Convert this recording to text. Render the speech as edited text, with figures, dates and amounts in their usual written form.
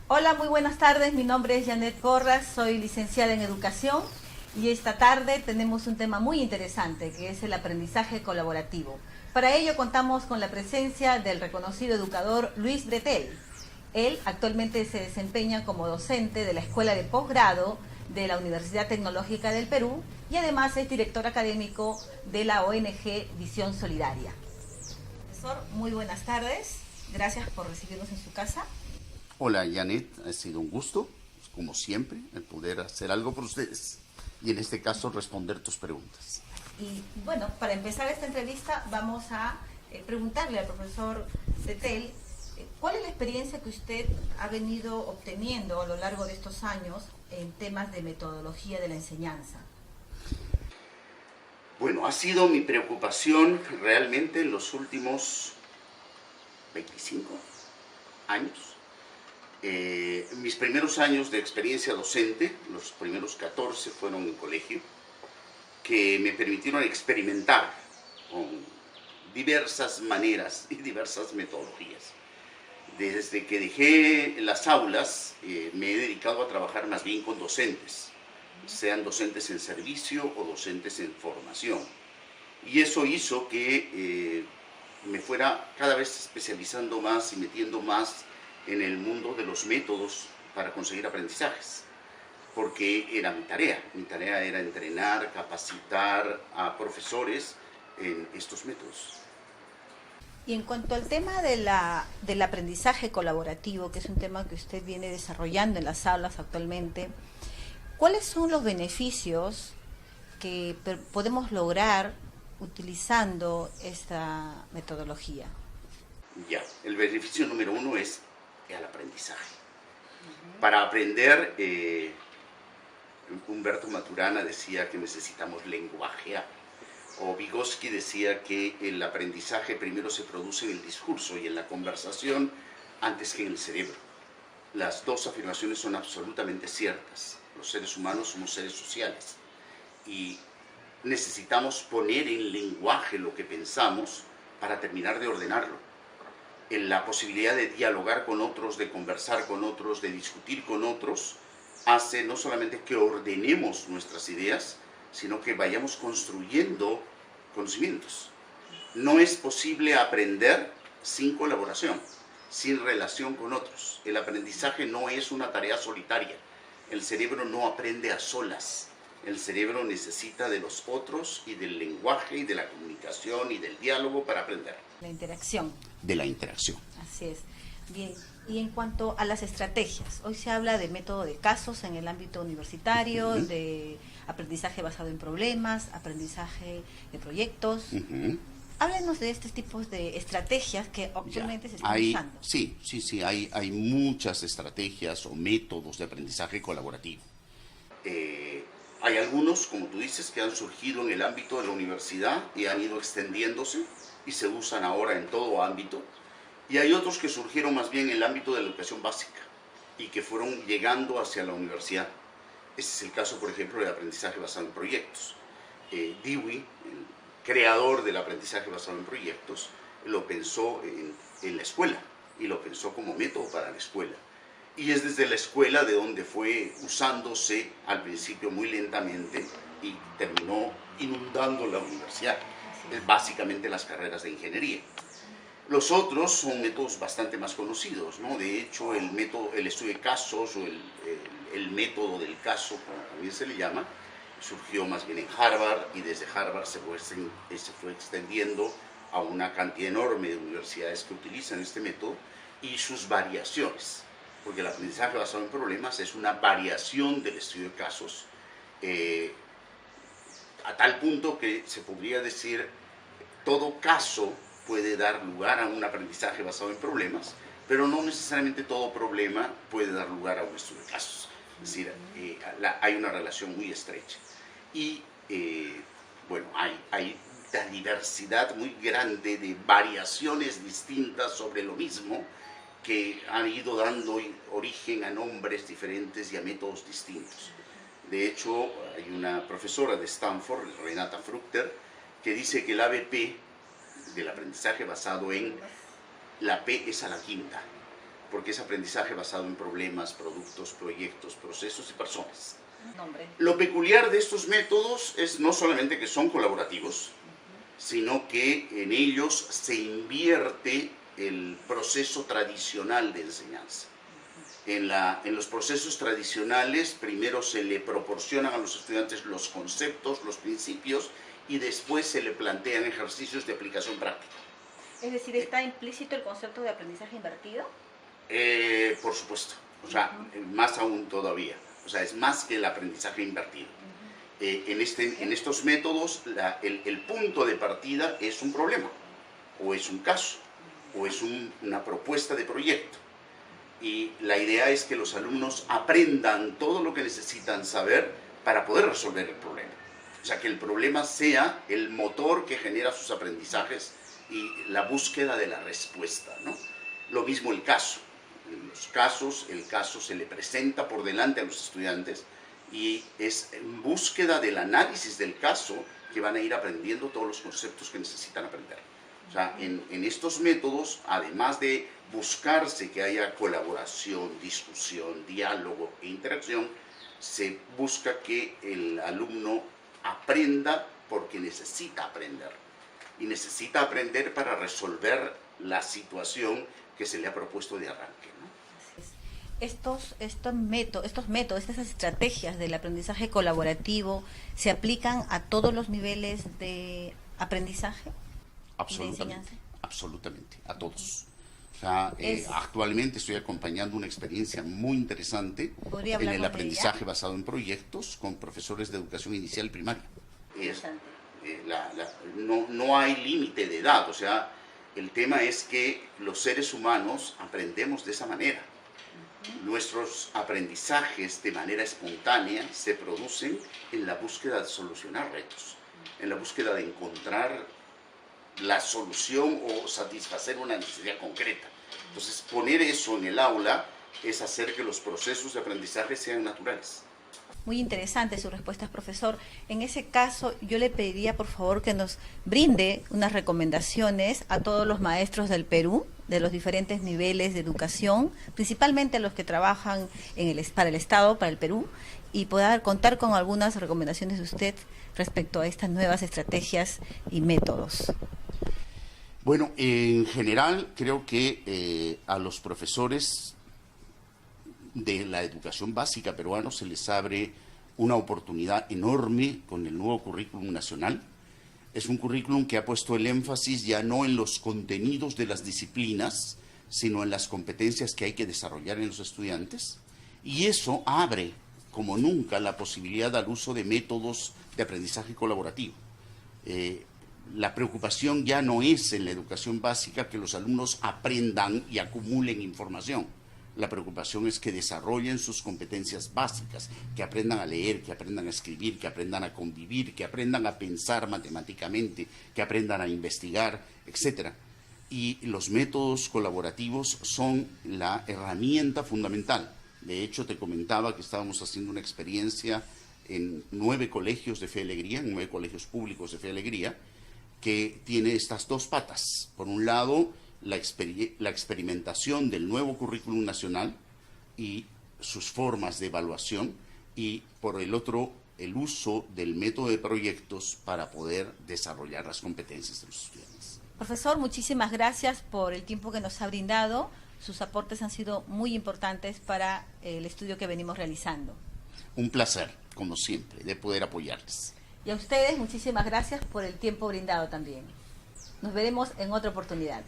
Hola, muy buenas tardes. Mi nombre es Janet Porras, soy licenciada en Educación y esta tarde tenemos un tema muy interesante que es el aprendizaje colaborativo. Para ello contamos con la presencia del reconocido educador Luis Bretel. Él actualmente se desempeña como docente de la Escuela de Posgrado de la Universidad Tecnológica del Perú y además es director académico de la ONG Visión Solidaria. Profesor, muy buenas tardes. Gracias por recibirnos en su casa. Hola Janet, ha sido un gusto, como siempre, el poder hacer algo por ustedes y en este caso responder tus preguntas. Y bueno, para empezar esta entrevista vamos a preguntarle al profesor Bretel cuál es la experiencia que usted ha venido obteniendo a lo largo de estos años en temas de metodología de la enseñanza. Bueno, ha sido mi preocupación realmente en los últimos 25 años. Mis primeros años de experiencia docente, los primeros 14 fueron en colegio, que me permitieron experimentar con diversas maneras y diversas metodologías. Desde que dejé las aulas, me he dedicado a trabajar más bien con docentes, sean docentes en servicio o docentes en formación. Y eso hizo que me fuera cada vez especializando más y metiendo más en el mundo de los métodos para conseguir aprendizajes, porque era mi tarea era entrenar, capacitar a profesores en estos métodos. Y en cuanto al tema del aprendizaje colaborativo, que es un tema que usted viene desarrollando en las aulas actualmente, ¿cuáles son los beneficios que podemos lograr utilizando esta metodología? Ya, el beneficio número uno es el aprendizaje. Para aprender, Humberto Maturana decía que necesitamos lenguaje, o Vygotsky decía que el aprendizaje primero se produce en el discurso y en la conversación antes que en el cerebro. Las dos afirmaciones son absolutamente ciertas. Los seres humanos somos seres sociales y necesitamos poner en lenguaje lo que pensamos para terminar de ordenarlo. En la posibilidad de dialogar con otros, de conversar con otros, de discutir con otros, hace no solamente que ordenemos nuestras ideas, sino que vayamos construyendo conocimientos. No es posible aprender sin colaboración, sin relación con otros. El aprendizaje no es una tarea solitaria. El cerebro no aprende a solas. El cerebro necesita de los otros y del lenguaje y de la comunicación y del diálogo para aprender. La interacción. De la interacción. Así es. Bien, y en cuanto a las estrategias, hoy se habla de método de casos en el ámbito universitario, de aprendizaje basado en problemas, aprendizaje de proyectos. Háblenos de estos tipos de estrategias que actualmente se están usando. Sí, hay muchas estrategias o métodos de aprendizaje colaborativo. Hay algunos, como tú dices, que han surgido en el ámbito de la universidad y han ido extendiéndose y se usan ahora en todo ámbito. Y hay otros que surgieron más bien en el ámbito de la educación básica y que fueron llegando hacia la universidad. Este es el caso, por ejemplo, del aprendizaje basado en proyectos. Dewey, el creador del aprendizaje basado en proyectos, lo pensó en la escuela y lo pensó como método para la escuela. Y es desde la escuela de donde fue usándose al principio muy lentamente y terminó inundando la universidad, básicamente las carreras de ingeniería. Los otros son métodos bastante más conocidos, ¿no? De hecho, el estudio de casos o el método del caso, como también se le llama, surgió más bien en Harvard y desde Harvard se fue extendiendo a una cantidad enorme de universidades que utilizan este método y sus variaciones, porque el aprendizaje basado en problemas es una variación del estudio de casos, a tal punto que se podría decir todo caso puede dar lugar a un aprendizaje basado en problemas, pero no necesariamente todo problema puede dar lugar a un estudio de casos. Es decir, hay una relación muy estrecha. Y bueno, hay una diversidad muy grande de variaciones distintas sobre lo mismo que han ido dando origen a nombres diferentes y a métodos distintos. De hecho, hay una profesora de Stanford, Renata Fruchter, que dice que el ABP del aprendizaje basado en la P es a la quinta, porque es aprendizaje basado en problemas, productos, proyectos, procesos y personas. Nombre. Lo peculiar de estos métodos es no solamente que son colaborativos, sino que en ellos se invierte el proceso tradicional de enseñanza. En los procesos tradicionales, primero se le proporcionan a los estudiantes los conceptos, los principios, y después se le plantean ejercicios de aplicación práctica. Es decir, ¿está implícito el concepto de aprendizaje invertido? Por supuesto, o sea, más aún todavía, o sea, es más que el aprendizaje invertido. En estos métodos, el punto de partida es un problema, o es un caso, o es una propuesta de proyecto. Y la idea es que los alumnos aprendan todo lo que necesitan saber para poder resolver el problema. O sea, que el problema sea el motor que genera sus aprendizajes y la búsqueda de la respuesta, ¿no? Lo mismo el caso. En los casos, el caso se le presenta por delante a los estudiantes y es en búsqueda del análisis del caso que van a ir aprendiendo todos los conceptos que necesitan aprender. O sea, en estos métodos, además de buscarse que haya colaboración, discusión, diálogo e interacción, se busca que el alumno aprenda porque necesita aprender. Y necesita aprender para resolver la situación que se le ha propuesto de arranque, ¿no? Estos métodos, estas estrategias del aprendizaje colaborativo, ¿se aplican a todos los niveles de aprendizaje? Absolutamente, absolutamente, a todos. O sea, actualmente estoy acompañando una experiencia muy interesante en el aprendizaje basado en proyectos con profesores de educación inicial y primaria. No hay límite de edad, o sea, el tema es que los seres humanos aprendemos de esa manera. Nuestros aprendizajes de manera espontánea se producen en la búsqueda de solucionar retos, en la búsqueda de encontrar la solución o satisfacer una necesidad concreta. Entonces, poner eso en el aula es hacer que los procesos de aprendizaje sean naturales. Muy interesante sus respuestas, profesor. En ese caso, yo le pediría, por favor, que nos brinde unas recomendaciones a todos los maestros del Perú, de los diferentes niveles de educación, principalmente los que trabajan para el Estado, para el Perú, y poder contar con algunas recomendaciones de usted respecto a estas nuevas estrategias y métodos. Bueno, en general, creo que a los profesores de la educación básica peruana se les abre una oportunidad enorme con el nuevo currículum nacional. Es un currículum que ha puesto el énfasis ya no en los contenidos de las disciplinas, sino en las competencias que hay que desarrollar en los estudiantes. Y eso abre, como nunca, la posibilidad al uso de métodos de aprendizaje colaborativo. La preocupación ya no es en la educación básica que los alumnos aprendan y acumulen información. La preocupación es que desarrollen sus competencias básicas, que aprendan a leer, que aprendan a escribir, que aprendan a convivir, que aprendan a pensar matemáticamente, que aprendan a investigar, etc. Y los métodos colaborativos son la herramienta fundamental. De hecho, te comentaba que estábamos haciendo una experiencia en 9 colegios de Fe y Alegría, en 9 colegios públicos de Fe y Alegría, que tiene estas dos patas. Por un lado, la experimentación del nuevo currículum nacional y sus formas de evaluación, y por el otro, el uso del método de proyectos para poder desarrollar las competencias de los estudiantes. Profesor, muchísimas gracias por el tiempo que nos ha brindado. Sus aportes han sido muy importantes para el estudio que venimos realizando. Un placer, como siempre, de poder apoyarles. Y a ustedes, muchísimas gracias por el tiempo brindado también. Nos veremos en otra oportunidad.